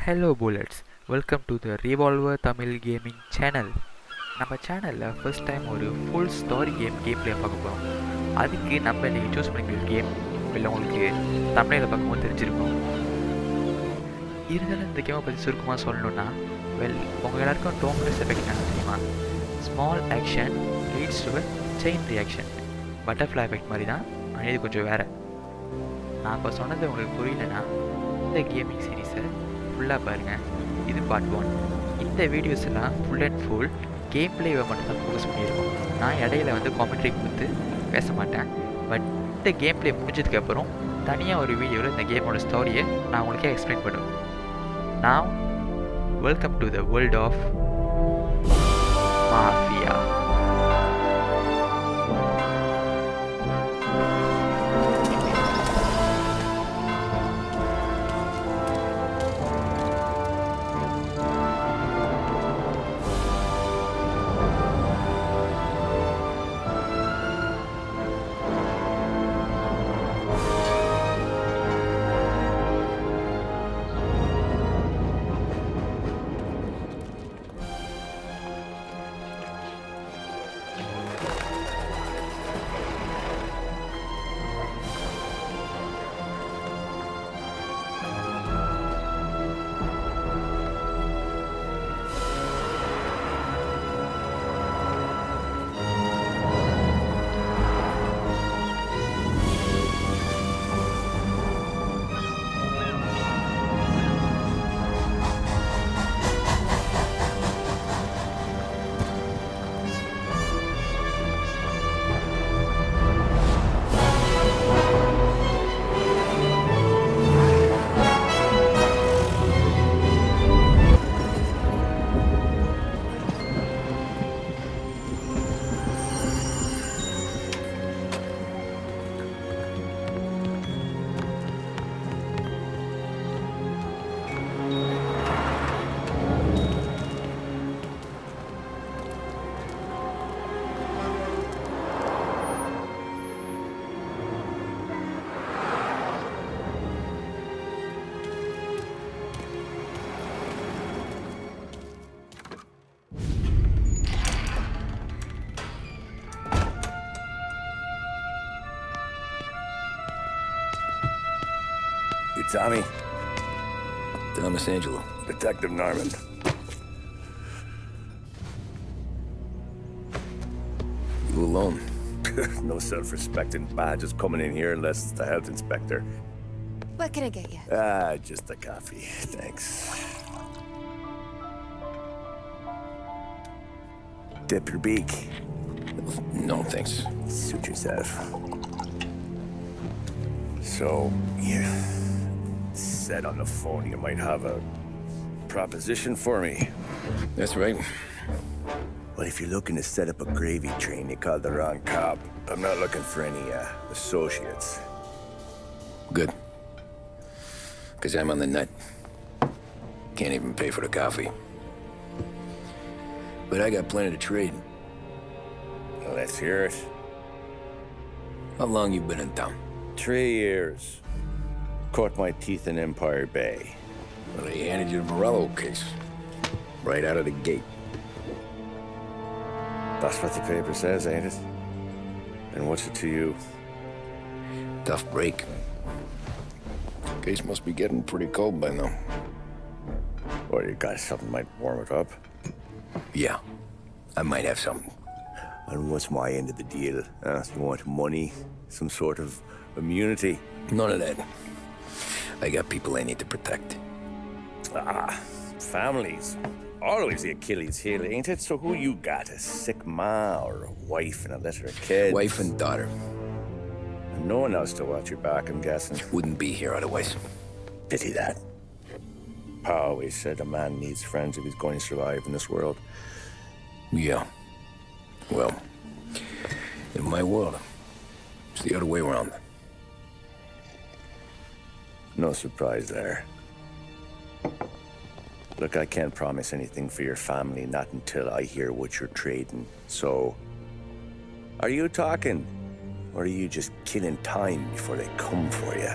Hello Bullets, welcome to the Revolver Tamil gaming channel. நம்ம சேனலில் first time ஒரு full story game play பார்க்க போகிறோம். அதுக்கு நம்ம இன்றைக்கி சூஸ் பண்ணிக்கிற கேம் இல்லை உங்களுக்கு தமிழில் பார்க்கும்போது தெரிஞ்சிருக்கும். இருந்தாலும் இந்த கேமை பற்றி சுருக்கமாக சொல்லணுன்னா உங்கள் எல்லாருக்கும் டோம்லெஸ் எஃபெக்ட் என்ன தெரியுமா? Small action leads to chain reaction, butterfly effect மாதிரி தான். ஆனால் இது கொஞ்சம் வேறு. நான் இப்போ சொன்னது உங்களுக்கு புரியலன்னா இந்த கேமிங் சீரீஸை ஃபுல்லாக பாருங்கள். இது பார்ட் 1. இந்த வீடியோஸ் எல்லாம் ஃபுல் அண்ட் ஃபுல் கேம் பிளேவை மட்டும் தான் ஃபோக்கஸ் பண்ணியிருக்கோம். நான் இடையில காமெண்ட்ரி கொடுத்து பேச மாட்டேன். பட் இந்த கேம் பிளே முடிஞ்சதுக்கப்புறம் தனியாக ஒரு வீடியோவில் இந்த கேமோட ஸ்டோரியை நான் உங்களுக்கே எக்ஸ்பிளைன் பண்ணுவேன். Now, welcome to the world of Mafia. You Tommy? Thomas Angelo. Detective Norman. You alone? No self-respecting badges coming in here unless it's the health inspector. What can I get you? Just a coffee. Thanks. Dip your beak. No, thanks. Suit yourself. So, you said on the phone you might have a proposition for me. That's right. Well, if you're looking to set up a gravy train, you called the wrong cop. I'm not looking for any, associates. Good. Because I'm on the nut. Can't even pay for the coffee. But I got plenty to trade. Well, let's hear it. How long you been in town? 3 years. Caught my teeth in Empire Bay. Well, they handed you the Morello case. Right out of the gate. That's what the paper says, ain't it? And what's it to you? Tough break. Case must be getting pretty cold by now. Or you got something might warm it up? Yeah, I might have something. And what's my end of the deal? You want money? Some sort of immunity? None of that. I got people I need to protect. Families. Always the Achilles heel, ain't it? So who you got? A sick ma or a wife and a litter of kids? Wife and daughter. And no one else to watch your back, I'm guessing. Wouldn't be here otherwise. Pity that. Pa always said a man needs friends if he's going to survive in this world. Yeah. Well, in my world, it's the other way around. No surprise there. Look, I can't promise anything for your family, not until I hear what you're trading. So, are you talking? Or are you just killing time before they come for you?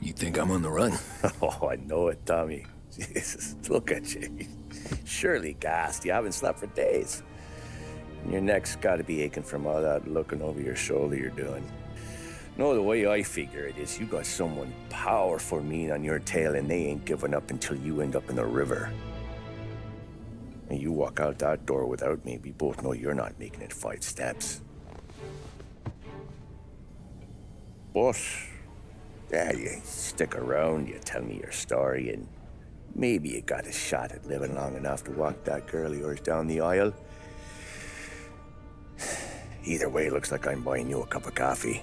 You think I'm on the run? Oh, I know it, Tommy. Jesus, look at you. Surely gassed. You haven't slept for days. And your neck's got to be aching from all that looking over your shoulder you're doing. No, the way I figure it is you got someone powerful mean on your tail and they ain't giving up until you end up in the river. And you walk out that door without me, we both know you're not making it 5 steps. But, yeah, you stick around, you tell me your story, and maybe you got a shot at living long enough to walk that girl of yours down the aisle. Either way, looks like I'm buying you a cup of coffee.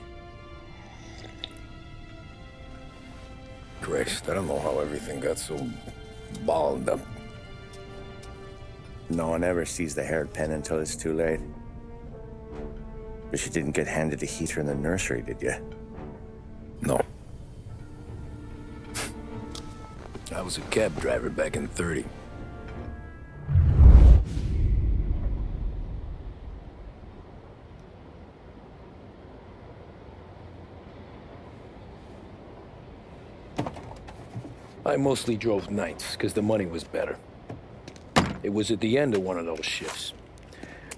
Christ, I don't know how everything got so balled up. No one ever sees the haired pen until it's too late. But you didn't get handed a heater in the nursery, did you? No. I was a cab driver back in '30. I mostly drove nights, because the money was better. It was at the end of one of those shifts,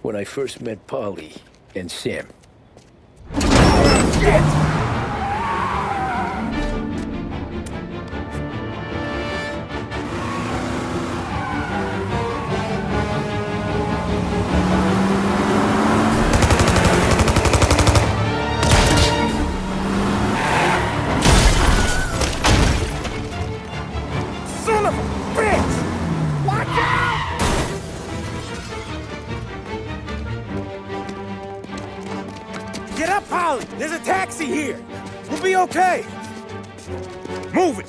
when I first met Polly and Sam. Son of a bitch! Watch out! Get up, Polly! There's a taxi here! We'll be okay! Move it!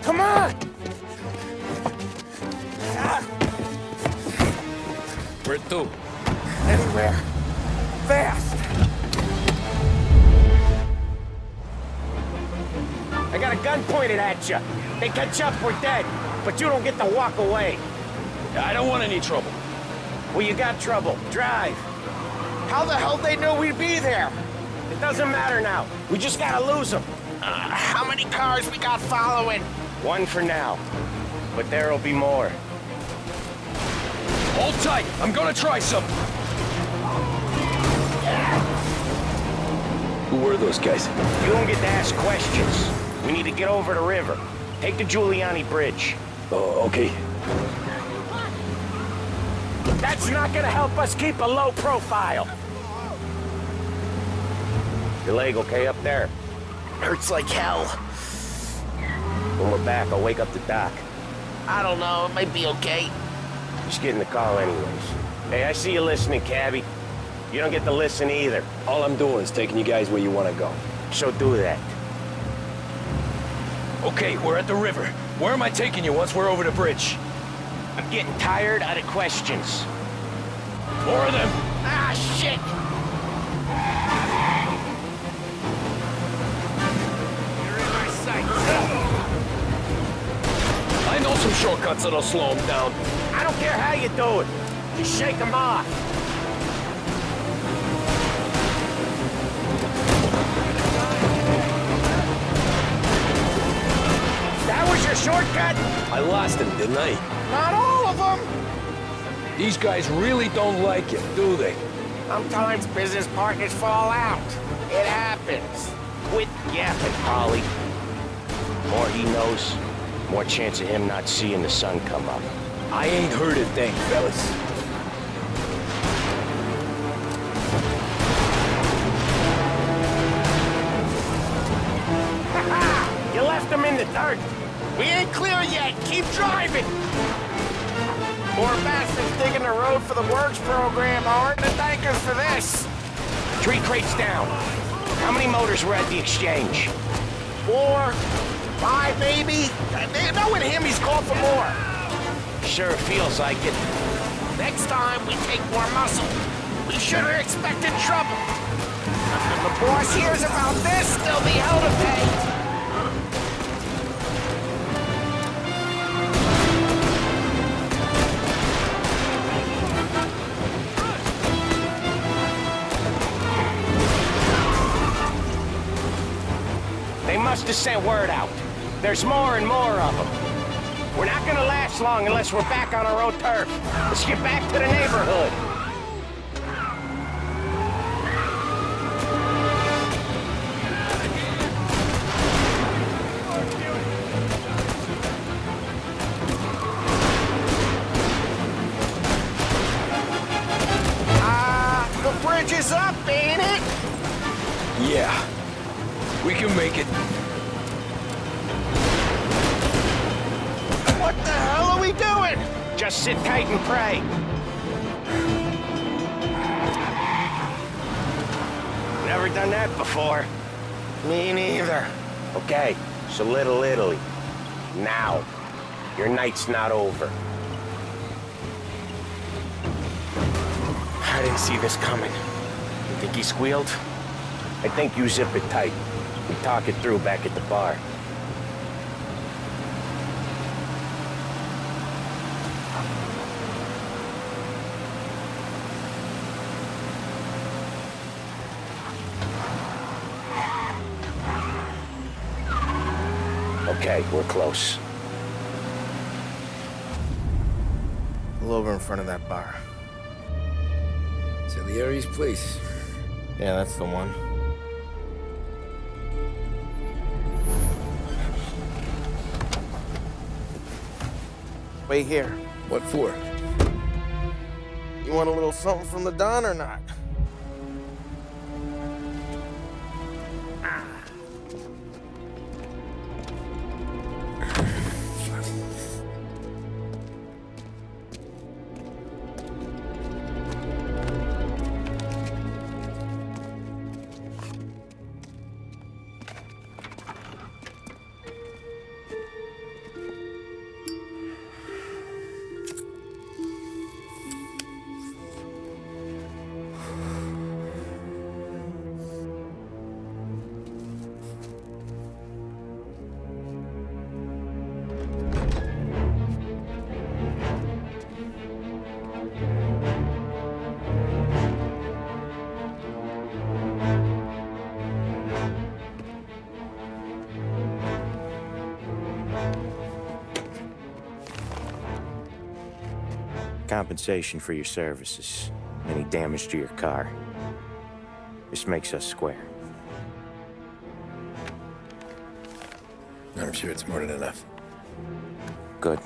Come on! Where to? Anywhere. Fast! I got a gun pointed at you. They catch up, we're dead. But you don't get to walk away. I don't want any trouble. Well, you got trouble. Drive. How the hell they knew we'd be there? It doesn't matter now. We just gotta lose them. How many cars we got following? One for now. But there'll be more. Hold tight. I'm gonna try something. Who were those guys? You don't get to ask questions. We need to get over the river. Take the Giuliani Bridge. Oh, okay. That's not gonna help us keep a low profile. Your leg okay up there? Hurts like hell. When we're back, I'll wake up the doc. I don't know, it might be okay. Just get in the car anyways. Hey, I see you listening, cabbie. You don't get to listen either. All I'm doing is taking you guys where you want to go. So do that. Okay, we're at the river. Where am I taking you once we're over the bridge? I'm getting tired of the questions. More of them. Ah, shit! You're in my sights. I know some shortcuts that'll slow them down. I don't care how you do it. Just shake them off. That was your shortcut? I lost him, didn't I? Not all of them. These guys really don't like it, do they? Sometimes business partners fall out. It happens. Quit yapping, Polly. More he knows, more chance of him not seeing the sun come up. I ain't heard a thing, fellas. You left him in the dirt. We ain't clear yet. Keep driving. More bastards digging the road for the works program aren't to thank us for this. 3 crates down. How many motors were at the exchange? 4, 5 maybe? Knowing him, he's called for more. Sure feels like it. Next time we take more muscle. We should have expected trouble. If the boss hears about this, there'll be hell to pay. They must have sent word out. There's more and more of them. We're not gonna last long unless we're back on our own turf. Let's get back to the neighborhood. The bridge is up, ain't it? Yeah. We can make it. What the hell are we doing? Just sit tight and pray. Never done that before. Me neither. Okay, so Little Italy. Now. Your night's not over. I didn't see this coming. You think he squealed? I think you zip it tight. We talk it through back at the bar. Okay, we're close. Pull over in front of that bar. Salieri's place. Yeah, that's the one. Wait here. What for? You want a little something from the Don or not? Compensation for your services. Any damage to your car. This makes us square. I'm sure it's more than enough. Good.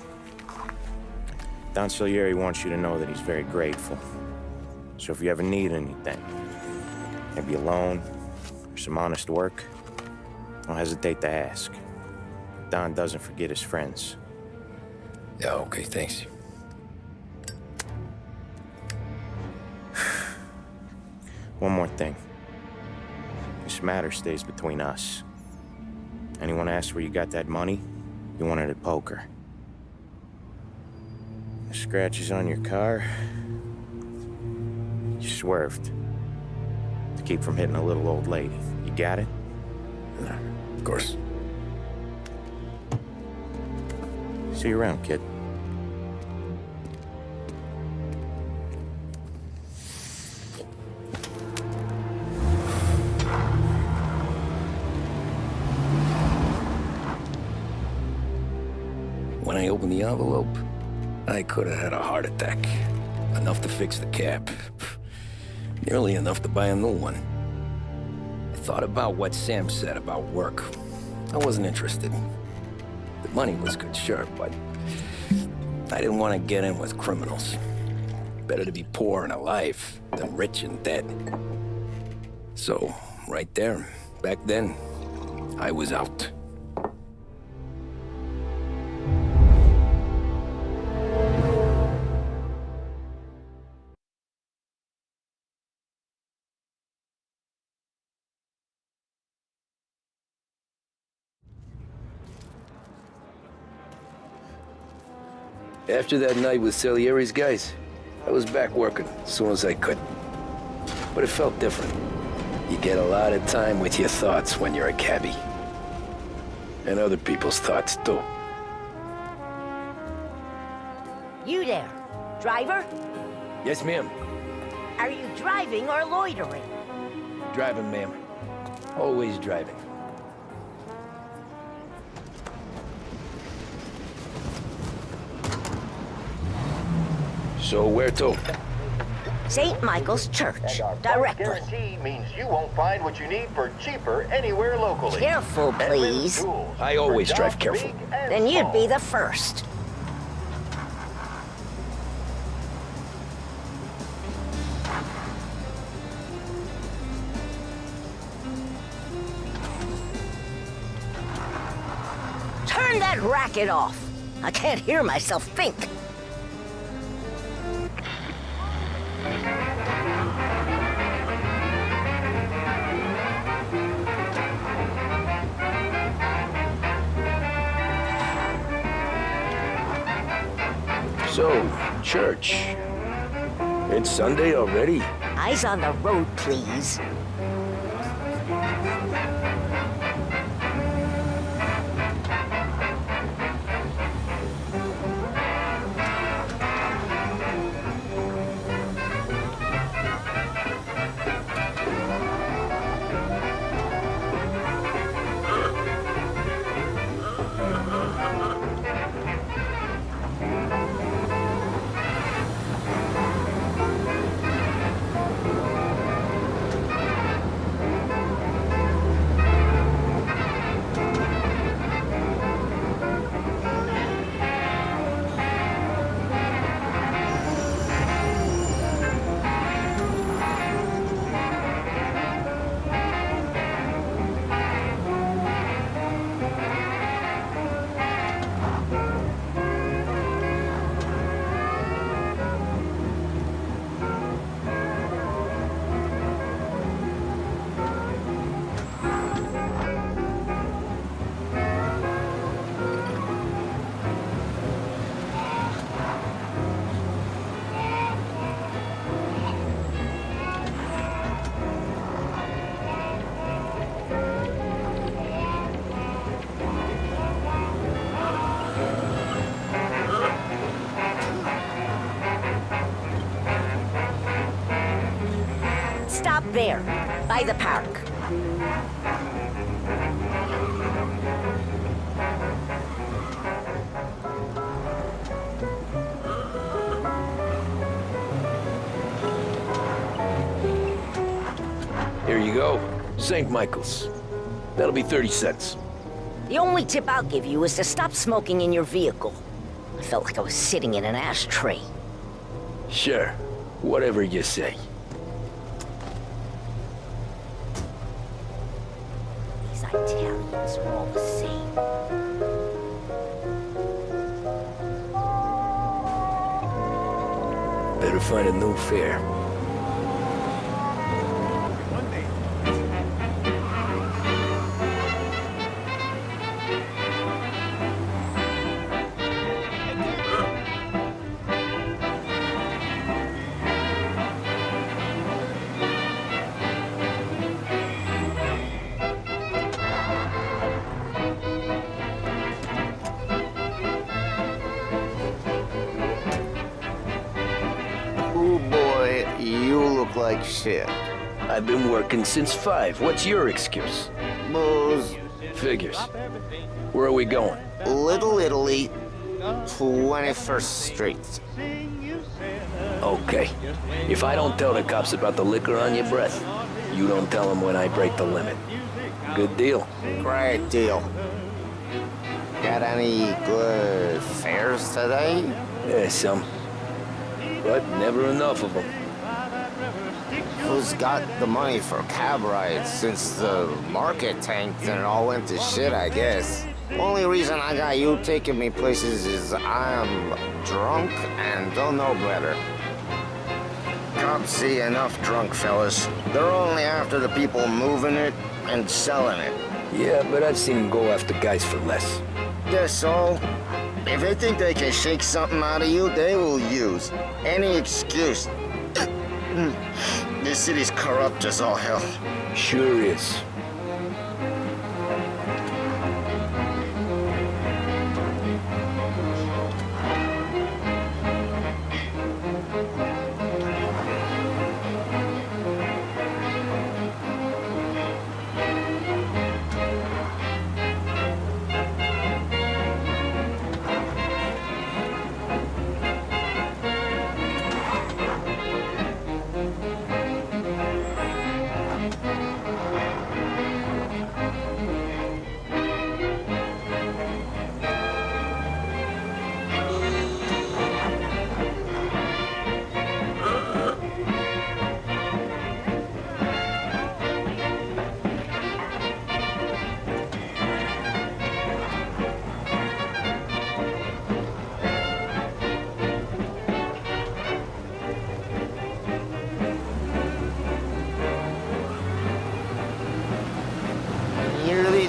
Don Salieri wants you to know that he's very grateful. So if you ever need anything, maybe a loan or some honest work, don't hesitate to ask. Don doesn't forget his friends. Yeah, okay, thanks. One more thing. This matter stays between us. Anyone asks where you got that money, you want it at poker. The scratches on your car, you swerved. To keep from hitting a little old lady. You got it? Of course. See you around, kid. When I opened the envelope, I could have had a heart attack. Enough to fix the cap. Nearly enough to buy a new one. I thought about what Sam said about work. I wasn't interested. The money was good, sure, but I didn't want to get in with criminals. Better to be poor and alive than rich and dead. So, right there, back then, I was out. After that night with Salieri's guys, I was back working as soon as I could. But it felt different. You get a lot of time with your thoughts when you're a cabbie. And other people's thoughts, too. You there, driver? Yes, ma'am. Are you driving or loitering? Driving, ma'am. Always driving. So where to? St. Michael's Church, directly. Guarantee means you won't find what you need for cheaper anywhere locally. Careful, please. I always drive careful. Then you'd be the first. Turn that racket off. I can't hear myself think. So, church. It's Sunday already? Eyes on the road, please. Stop there, by the park. Here you go. St. Michael's. That'll be 30 cents. The only tip I'll give you is to stop smoking in your vehicle. I felt like I was sitting in an ashtray. Sure. Whatever you say. These Italians are all the same. Better find a new fare. Oh boy, you look like shit. I've been working since 5. What's your excuse? Booze. Figures. Where are we going? Little Italy, 21st Street. Okay. If I don't tell the cops about the liquor on your breath, you don't tell them when I break the limit. Good deal. Great deal. Got any good fares today? Yeah, some. But never enough of them. Who's got the money for cab rides since the market tanked and it all went to shit, I guess? Only reason I got you taking me places is I'm drunk and don't know better. Cops see enough drunk fellas. They're only after the people moving it and selling it. Yeah, but I've seen them go after guys for less. Guess so. If they think they can shake something out of you, they will use any excuse. This city's corrupt as all hell. Sure is.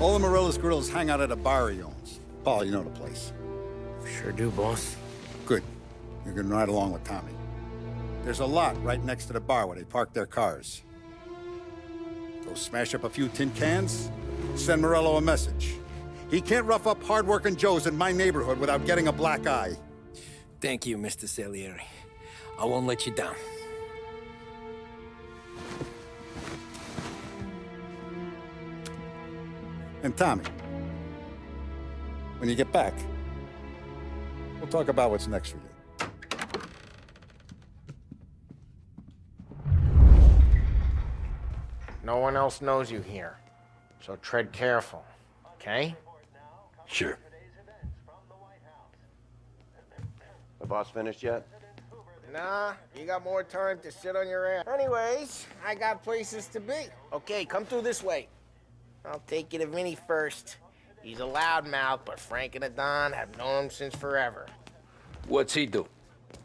All the Morello's girls hang out at a bar he owns. Paul, you know the place. Sure do, boss. Good. You can ride along with Tommy. There's a lot right next to the bar where they park their cars. Go smash up a few tin cans, send Morello a message. He can't rough up hard-working Joes in my neighborhood without getting a black eye. Thank you, Mr. Salieri. I won't let you down. And Tommy, when you get back, we'll talk about what's next for you. No one else knows you here, so tread careful, okay? Sure. The boss finished yet? Nah, you got more time to sit on your ass. Anyways, I got places to be. Okay, come through this way. I'll take you to Vinny first. He's a loudmouth, but Frank and the Don have known him since forever. What's he do?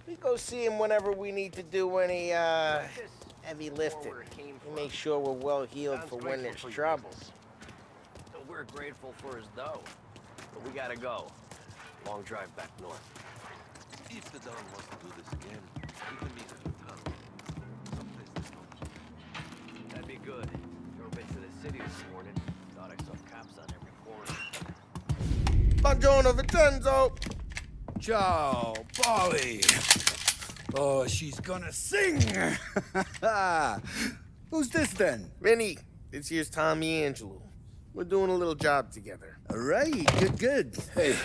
We go see him whenever we need to do any, heavy lifting. We make sure we're well healed for when there's troubles. We're grateful for his dough, but we gotta go. Long drive back north. If the Don wants to do this again, we can meet at a tunnel. Someplace that's not. That'd be good. Drove into the city this morning. Thought I saw cops on every corner. Buongiorno, Vincenzo! Ciao, Polly. Oh, she's gonna sing. Who's this then? Vinny, this here's Tommy Angelo. We're doing a little job together. All right, good. Hey,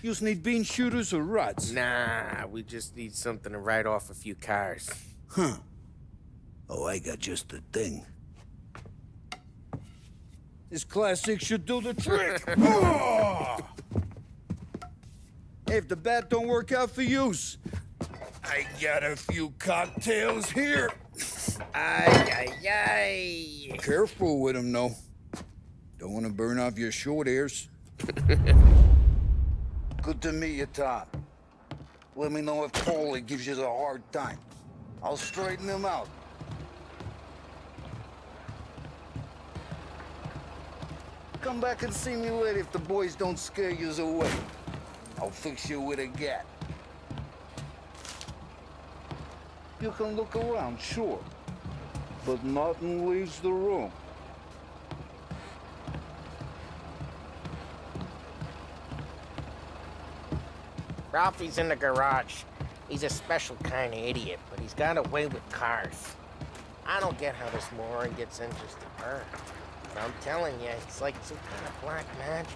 you need bean shooters or rods? Nah, we just need something to write off a few cars. Huh. Oh, I got just the thing. This classic should do the trick. Oh! Hey, if the bat don't work out for yous, I got a few cocktails here. Ay. Careful with them, though. Don't want to burn off your short hairs. Good to meet you, Tom. Let me know if Paulie gives you the hard time. I'll straighten him out. Come back and see me later if the boys don't scare yous away. I'll fix you with a gat. You can look around, sure. But nothing leaves the room. Ralphie's in the garage. He's a special kind of idiot, but he's got a way with cars. I don't get how this moron gets interest in her. But I'm telling you, it's like some kind of black magic.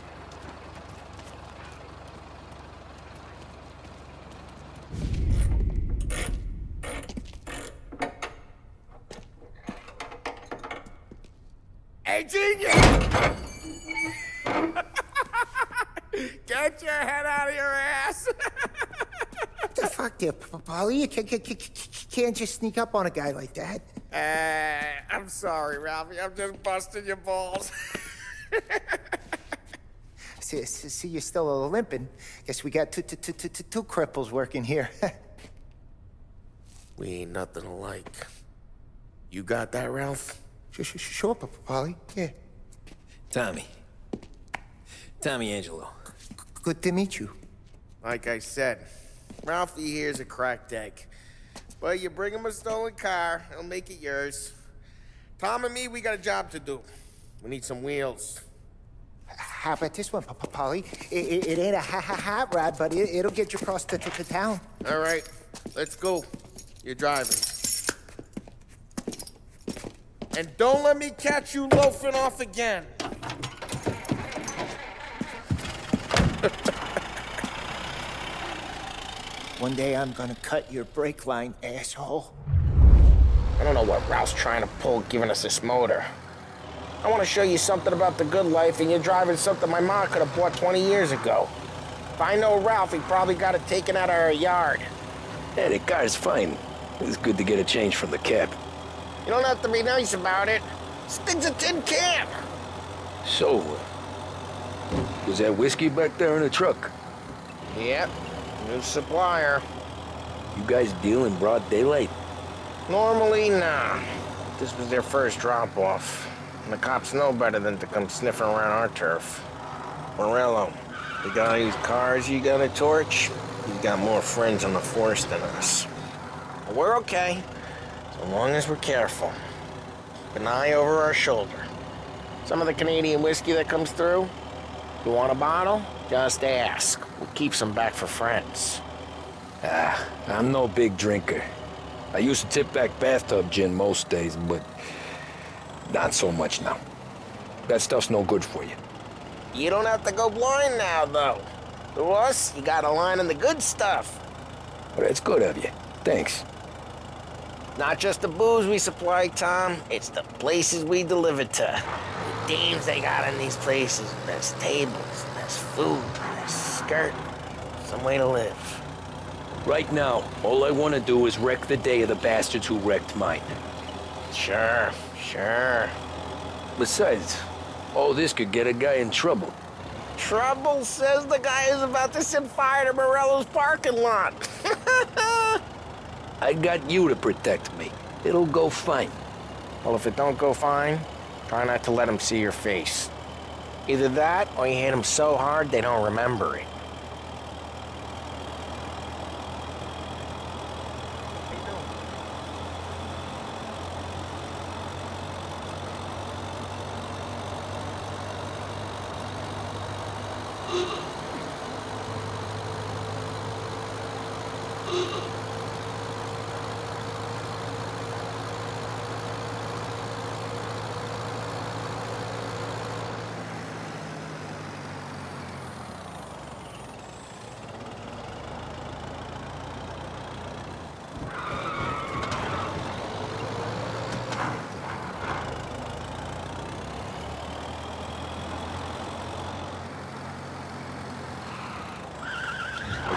Hey, genius! Get your head out of your ass! What the fuck there, Polly? You can't just sneak up on a guy like that. I'm sorry, Ralphie. I'm just busting your balls. See, you're still limping. Guess we got two cripples working here. We ain't nothing alike. You got that, Ralph? Sure, Polly. Yeah. Tommy Angelo. Good to meet you. Like I said, Ralphie here's a cracked egg. But you bring him a stolen car, he'll make it yours. Tom and me, we got a job to do. We need some wheels. How about this one, Polly? It ain't a hot rod, but it'll get you across to town. All right, let's go. You're driving. And don't let me catch you loafing off again. One day I'm gonna cut your brake line, asshole. I don't know what Ralph's trying to pull giving us this motor. I want to show you something about the good life, and you're driving something my mom could have bought 20 years ago. If I know Ralph, he probably got it taken out of our yard. Yeah, the car's fine. It's good to get a change from the cab. You don't have to be nice about it. This thing's a tin can. So, was that whiskey back there in the truck? Yep, new supplier. You guys deal in broad daylight? Normally, nah. This was their first drop-off. And the cops know better than to come sniffing around our turf. Morello, the guy whose cars you got a torch, he's got more friends on the force than us. But we're okay, so long as we're careful. Keep an eye over our shoulder. Some of the Canadian whiskey that comes through, you want a bottle? Just ask. We'll keep some back for friends. I'm no big drinker. I used to tip back bathtub gin most days, but not so much now. That stuff's no good for you. You don't have to go blind now, though. To us, you got a line on the good stuff. Well, that's good of you. Thanks. Not just the booze we supply, Tom. It's the places we deliver to. The dames they got in these places. Best tables, best food, best skirt. Some way to live. Right now, all I want to do is wreck the day of the bastards who wrecked mine. Sure. Besides, all this could get a guy in trouble. Trouble, says the guy who's about to set fire to Morello's parking lot. I got you to protect me. It'll go fine. Well, if it don't go fine, try not to let them see your face. Either that, or you hit them so hard they don't remember it.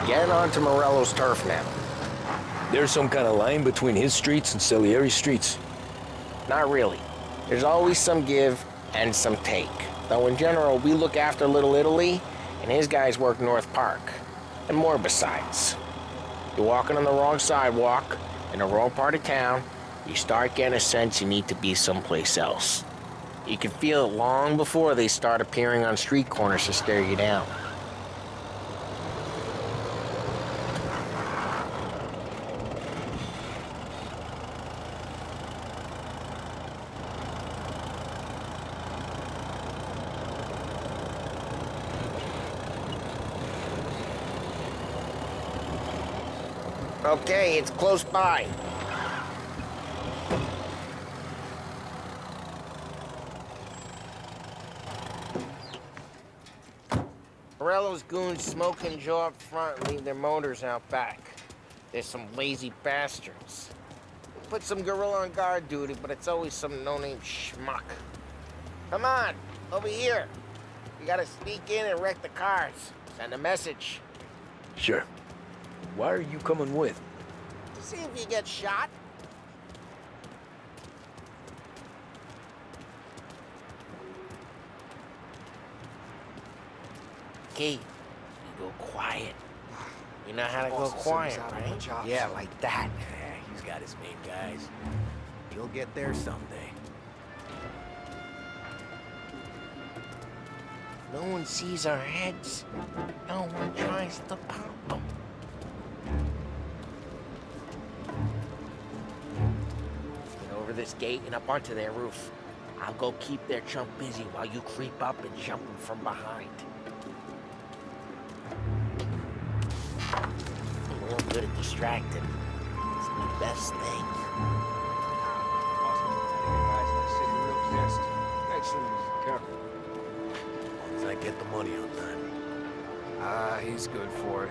Getting onto Morello's turf now. There's some kind of line between his streets and Salieri streets? Not really. There's always some give and some take. Though in general, we look after Little Italy, and his guys work North Park. And more besides. You're walking on the wrong sidewalk, in the wrong part of town, you start getting a sense you need to be someplace else. You can feel it long before they start appearing on street corners to stare you down. Okay, it's close by. Morello's goons smoke and jaw up front and leave their motors out back. There's some lazy bastards. We put some gorilla on guard duty, but it's always some no-name schmuck. Come on, over here. We gotta sneak in and wreck the cars. Send a message. Sure. Why are you coming with? To see if you get shot. Key, you go quiet. You know how to go quiet, right? Yeah, like that. Yeah, he's got his main guys. You'll get there someday. No one sees our heads. No one tries to pop them. Get over this gate and up onto their roof. I'll go keep their chump busy while you creep up and jump him from behind. I'm real good at distracting. It's the best thing. Careful. As long as I get the money on time. He's good for it.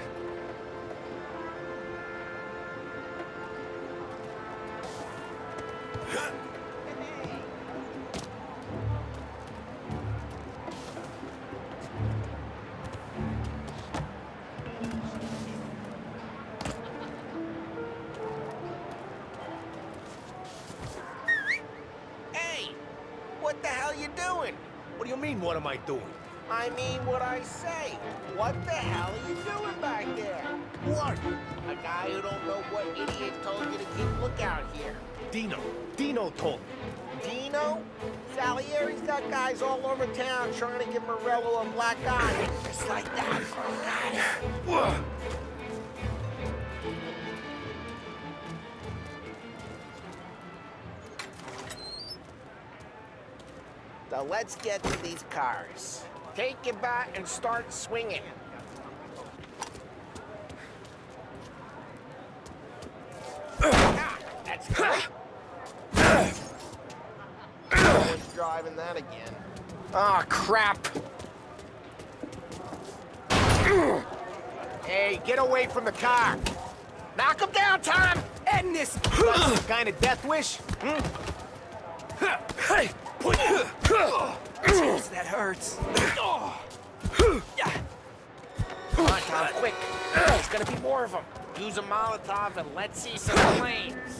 Hey! What the hell you doing? What do you mean, what am I doing? I mean what I say. What the hell are you doing back there? What? A guy who don't know what idiot told you to keep lookout here. Dino told me. Dino? Salieri's got guys all over town trying to give Morello a black eye. Just like that. Got it. So let's get to these cars. Take your bat and start swinging. That's good. Who's driving that again? Oh, crap. Hey, get away from the car. Knock him down, Tom. End this. Some kind of death wish? Hey. Jeez, that hurts. Come on, Tom, quick. There's gonna be more of them. Use a Molotov and let's see some flames.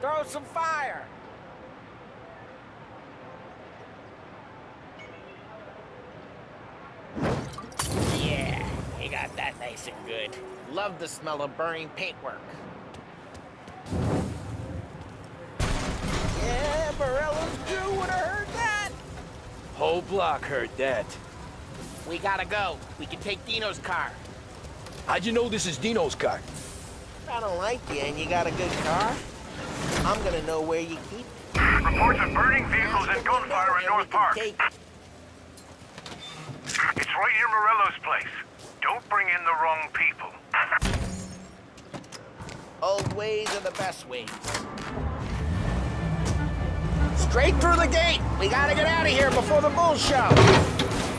Throw some fire. Yeah, you got that nice and good. Love the smell of burning paintwork. Yeah, Morello's crew would have heard that. Whole block heard that. We gotta go. We can take Dino's car. How'd you know this is Dino's car? I don't like you and you got a good car. I'm gonna know where you keep it. Reports of burning vehicles and gunfire in North Park. It's right near Morello's place. Don't bring in the wrong people. Old ways are the best ways. Straight through the gate. We gotta get out of here before the bull show.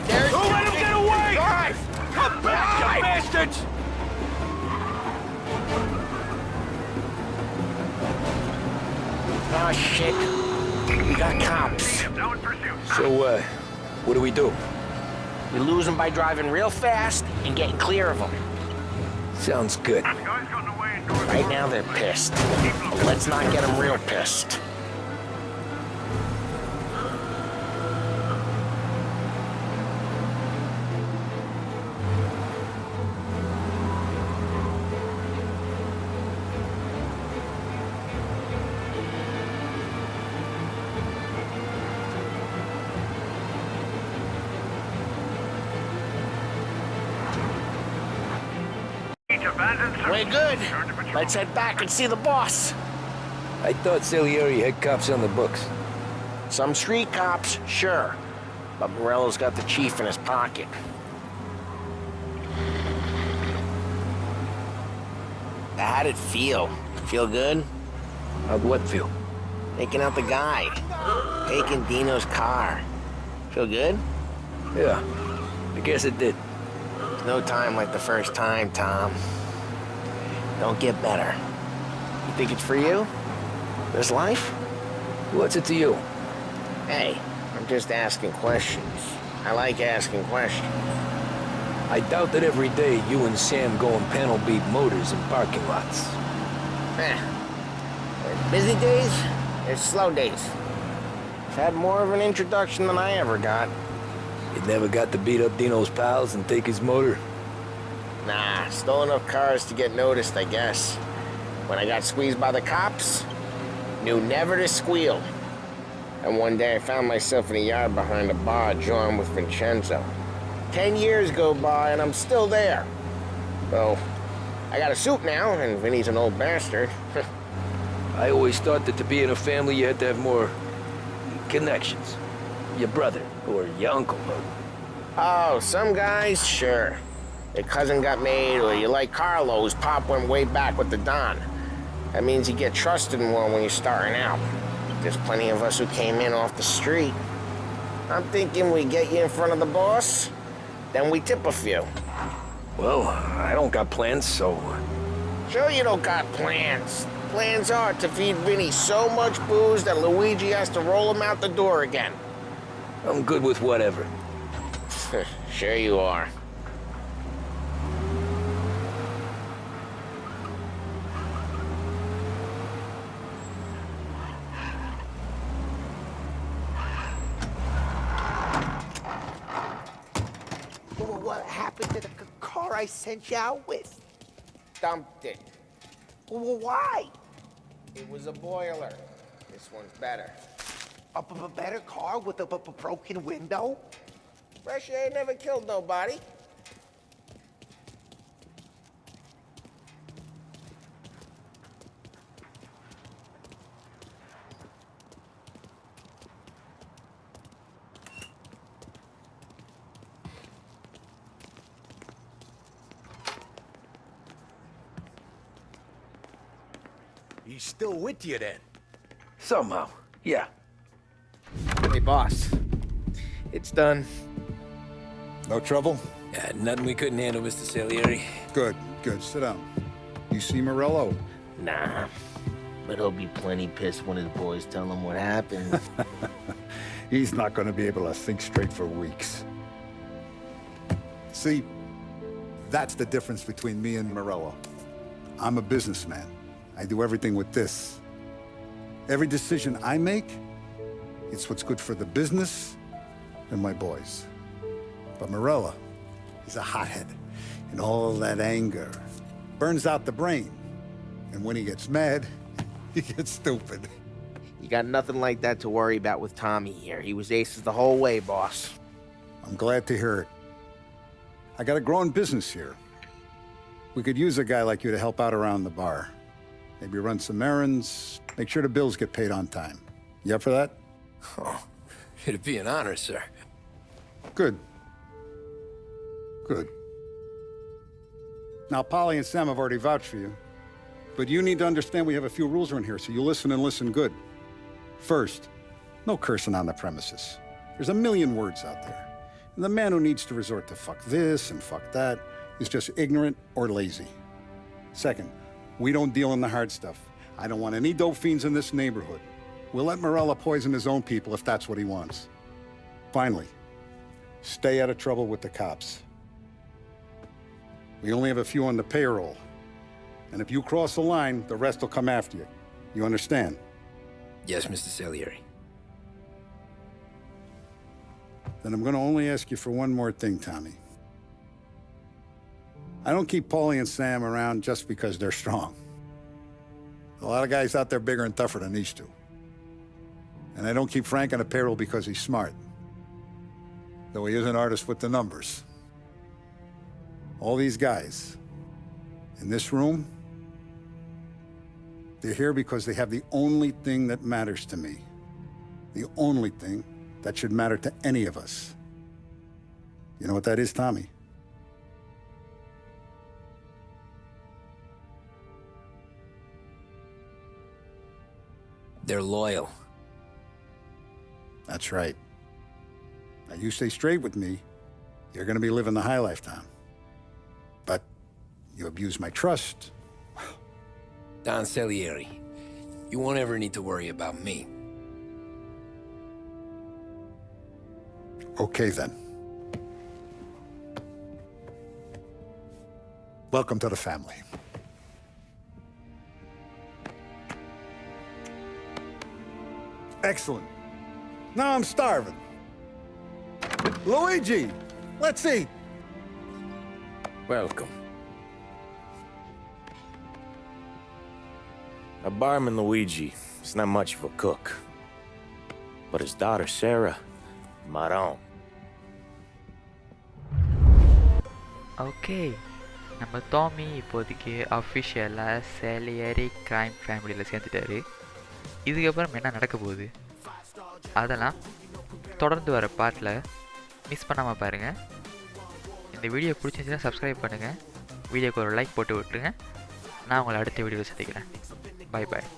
There's Don't let him get away! Drive! Come back, you bastards! Oh, shit. We got cops. So, what do we do? We lose them by driving real fast and getting clear of them. Sounds good. Right now they're pissed. But let's not get them real pissed. We're good. Let's head back and see the boss. I thought Salieri had cops on the books. Some street cops, sure. But Morello's got the chief in his pocket. How'd it feel? Feel good? How'd what feel? Taking out the guy. Taking Dino's car. Feel good? Yeah, I guess it did. There's no time like the first time, Tom. Don't get better. You think it's for you? This life? What's it to you? Hey, I'm just asking questions. I like asking questions. I doubt that every day you and Sam go and panel beat motors in parking lots. There's busy days, there's slow days. I've had more of an introduction than I ever got. You never got to beat up Dino's pals and take his motor? Nah, stole enough cars to get noticed, I guess. When I got squeezed by the cops, knew never to squeal. And one day I found myself in a yard behind a bar drawn with Vincenzo. 10 years go by and I'm still there. So, I got a suit now, and Vinny's an old bastard. I always thought that to be in a family you had to have more connections. Your brother, or your uncle. Oh, some guys, sure. Their cousin got made, or you like Carlos, Pop went way back with the Don. That means you get trusted more when you're starting out. There's plenty of us who came in off the street. I'm thinking we get you in front of the boss, then we tip a few. Well, I don't got plans, so... Sure you don't got plans. Plans are to feed Vinny so much booze that Luigi has to roll him out the door again. I'm good with whatever. Sure you are. What happened to the car I sent you out with? dumped it. Well, why? It was a boiler. This one's better. A better car with a broken window? Fresh air never killed nobody. He's still with you then? Somehow, yeah. Hey, boss. It's done. No trouble? Yeah, nothing we couldn't handle, Mr. Salieri. Good, good. Sit down. You see Morello? Nah. But he'll be plenty pissed when his boys tell him what happened. He's not going to be able to think straight for weeks. See, that's the difference between me and Morello. I'm a businessman. I do everything with this. Every decision I make, it's what's good for the business and my boys. But Morello, he's a hothead. And all that anger burns out the brain. And when he gets mad, he gets stupid. You got nothing like that to worry about with Tommy here. He was aces the whole way, boss. I'm glad to hear it. I got a growing business here. We could use a guy like you to help out around the bar. Maybe run some errands, make sure the bills get paid on time. You up for that? Oh, it'd be an honor, sir. Good. Good. Now, Polly and Sam have already vouched for you. But you need to understand we have a few rules around here, so you listen and listen good. First, no cursing on the premises. There's a million words out there. And the man who needs to resort to fuck this and fuck that is just ignorant or lazy. Second, we don't deal in the hard stuff. I don't want any dope fiends in this neighborhood. We'll let Morello poison his own people if that's what he wants. Finally, stay out of trouble with the cops. We only have a few on the payroll. And if you cross the line, the rest will come after you. You understand? Yes, Mr. Salieri. Then I'm going to only ask you for one more thing, Tommy. I don't keep Paulie and Sam around just because they're strong. A lot of guys out there bigger and tougher than these two. And I don't keep Frank on the payroll because he's smart. Though he is an artist with the numbers. All these guys in this room, they're here because they have the only thing that matters to me. The only thing that should matter to any of us. You know what that is, Tommy? They're loyal. That's right. Now, you stay straight with me, you're gonna be living the high life, Tom. But you abuse my trust. Don Salieri, you won't ever need to worry about me. Okay, then. Welcome to the family. Excellent. Now I'm starving. Luigi, let's eat. Welcome. A barman Luigi is not much of a cook. But his daughter Sarah, Maron. Okay, நம்ம Tommy இப்போதைக்கு அஃபிஷியலாக சேலியரி crime ஃபேமிலியில் சேர்ந்துட்டாரு. இதுக்கப்புறம் என்ன நடக்க போகுது அதெல்லாம் தொடர்ந்து வர பார்ட்டில் மிஸ் பண்ணாமல் பாருங்கள். இந்த வீடியோ பிடிச்சிருந்துச்சுன்னா சப்ஸ்கிரைப் பண்ணுங்கள், வீடியோக்கு ஒரு லைக் போட்டு விட்டுருங்க. நான் உங்களை அடுத்த வீடியோவில் சந்திக்கிறேன். Bye bye.